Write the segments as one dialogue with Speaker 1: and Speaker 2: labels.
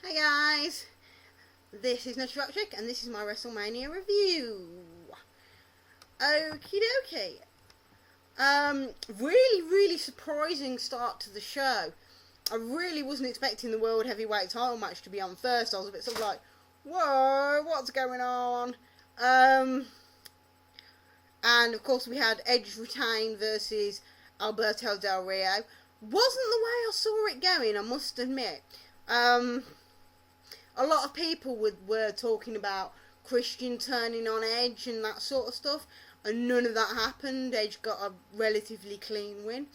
Speaker 1: Hi guys, this is Nutty Rock Chick and this is my Wrestlemania review. Okie dokie. Really surprising start to the show. I really wasn't expecting the World Heavyweight title match to be on first. I was a bit sort of like, whoa, what's going on? And of course we had Edge retain versus Alberto Del Rio. Wasn't the way I saw it going, I must admit. A lot of people were talking about Christian turning on Edge and that sort of stuff, and none of that happened. Edge got a relatively clean win.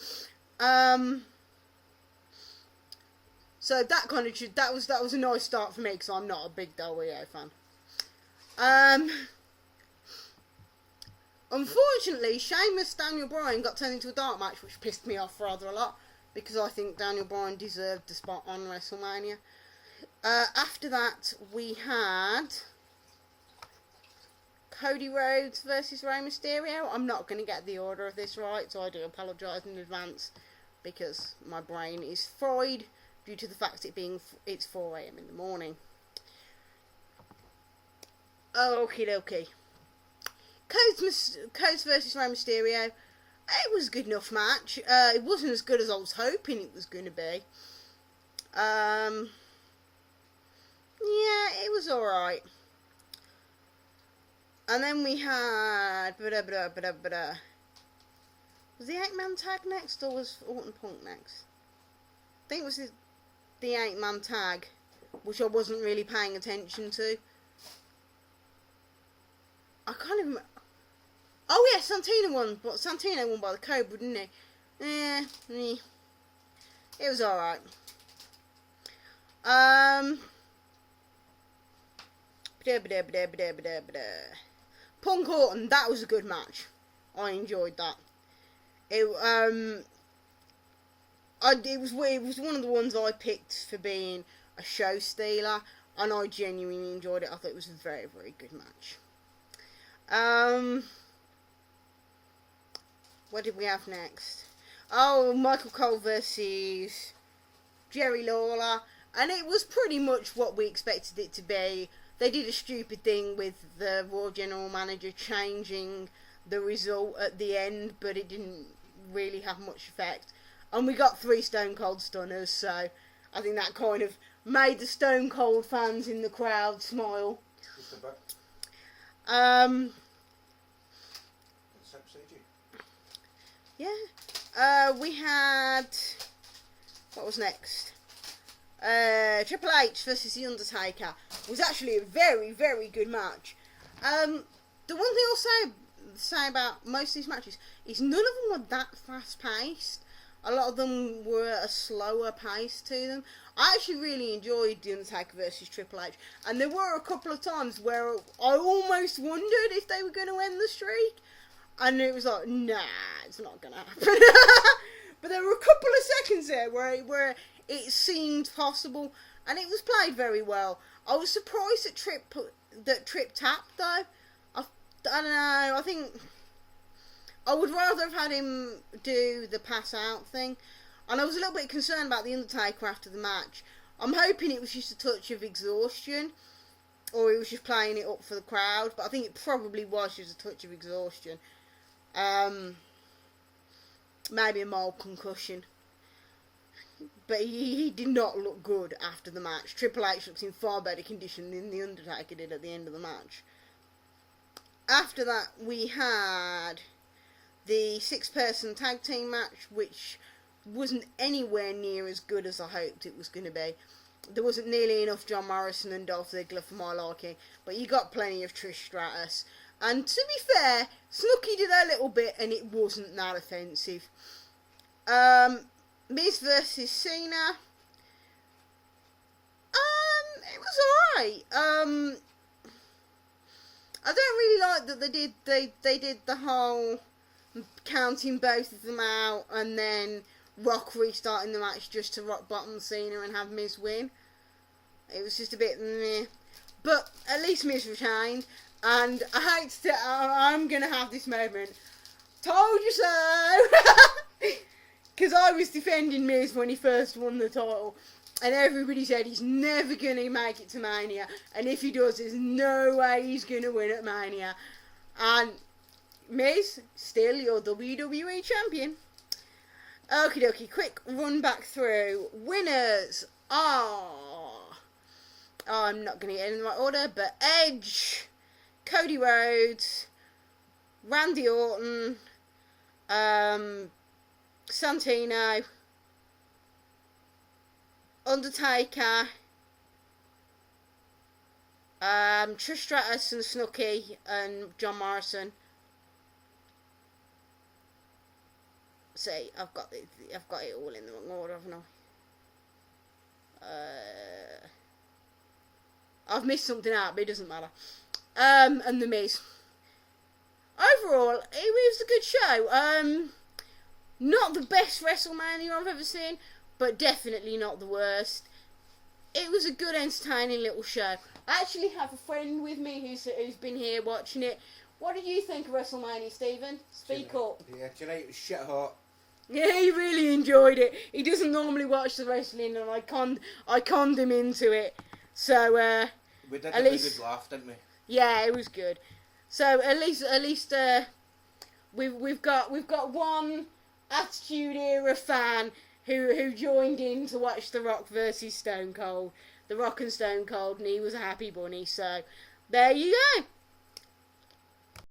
Speaker 1: So that kind of that was a nice start for me because I'm not a big Del Rio fan. Unfortunately, Sheamus Daniel Bryan got turned into a dark match, which pissed me off rather a lot because I think Daniel Bryan deserved the spot on WrestleMania. After that, we had Cody Rhodes versus Rey Mysterio. I'm not going to get the order of this right, so I do apologise in advance because my brain is fried due to the fact it's 4 AM in the morning. Okie dokie. Codes versus Rey Mysterio. It was a good enough match. It wasn't as good as I was hoping it was going to be. Yeah, it was alright. And then we had... Was the 8-man tag next, or was Orton Punk next? I think it was the 8-man tag, which I wasn't really paying attention to. I can't even... Oh yeah, Santino won, but Santino won by the Cobra, didn't he? Yeah, it was alright. Punk Orton, that was a good match. I enjoyed that. It was one of the ones I picked for being a show stealer, and I genuinely enjoyed it. I thought it was a very, very good match. What did we have next? Oh, Michael Cole versus Jerry Lawler, and it was pretty much what we expected it to be. They did a stupid thing with the Raw General Manager changing the result at the end, but it didn't really have much effect. And we got 3 Stone Cold Stunners, so I think that kind of made the Stone Cold fans in the crowd smile. Yeah. We had... What was next? Triple H versus The Undertaker was actually a very, very good match. The one thing I'll say about most of these matches is none of them were that fast paced. A lot of them were a slower pace to them. I actually really enjoyed The Undertaker versus Triple H, and there were a couple of times where I almost wondered if they were going to end the streak, and it was like, nah, it's not going to happen. But there were a couple of seconds there where it seemed possible, and it was played very well. I was surprised that Trip tapped, though. I don't know, I think I would rather have had him do the pass out thing, and I was a little bit concerned about The Undertaker after the match. I'm hoping it was just a touch of exhaustion, or he was just playing it up for the crowd, but I think it probably was just a touch of exhaustion. Maybe a mild concussion. But he did not look good after the match. Triple H looks in far better condition than The Undertaker did at the end of the match. After that, we had the 6-person tag team match, which wasn't anywhere near as good as I hoped it was going to be. There wasn't nearly enough John Morrison and Dolph Ziggler for my liking, but you got plenty of Trish Stratus. And to be fair, Snooki did a little bit, and it wasn't that offensive. Miz versus Cena. It was alright. I don't really like that they did the whole counting both of them out and then Rock restarting the match just to rock bottom Cena and have Miz win. It was just a bit meh. But at least Miz retained, and I hate to I'm gonna have this moment. Told you so! Because I was defending Miz when he first won the title. And everybody said he's never going to make it to Mania. And if he does, there's no way he's going to win at Mania. And Miz, still your WWE Champion. Okie dokie, quick run back through. Winners are... I'm not going to get in the right order, but Edge, Cody Rhodes, Randy Orton, Santino, Undertaker, Trish Stratus and Snooki and John Morrison. See, I've got it all in the wrong order, haven't I? I've missed something out, but it doesn't matter. And The Miz. Overall, it was a good show. Not the best WrestleMania I've ever seen, but definitely not the worst. It was a good, entertaining little show. I actually have a friend with me who's been here watching it. What did you think of WrestleMania, Stephen? Speak up.
Speaker 2: Yeah, tonight was shit hot.
Speaker 1: Yeah, he really enjoyed it. He doesn't normally watch the wrestling, and I conned him into it. So
Speaker 2: we did have a good laugh, didn't we?
Speaker 1: Yeah, it was good. So at least we've got one Attitude Era fan who joined in to watch The Rock versus Stone Cold. The Rock and Stone Cold, and he was a happy bunny. So there you go.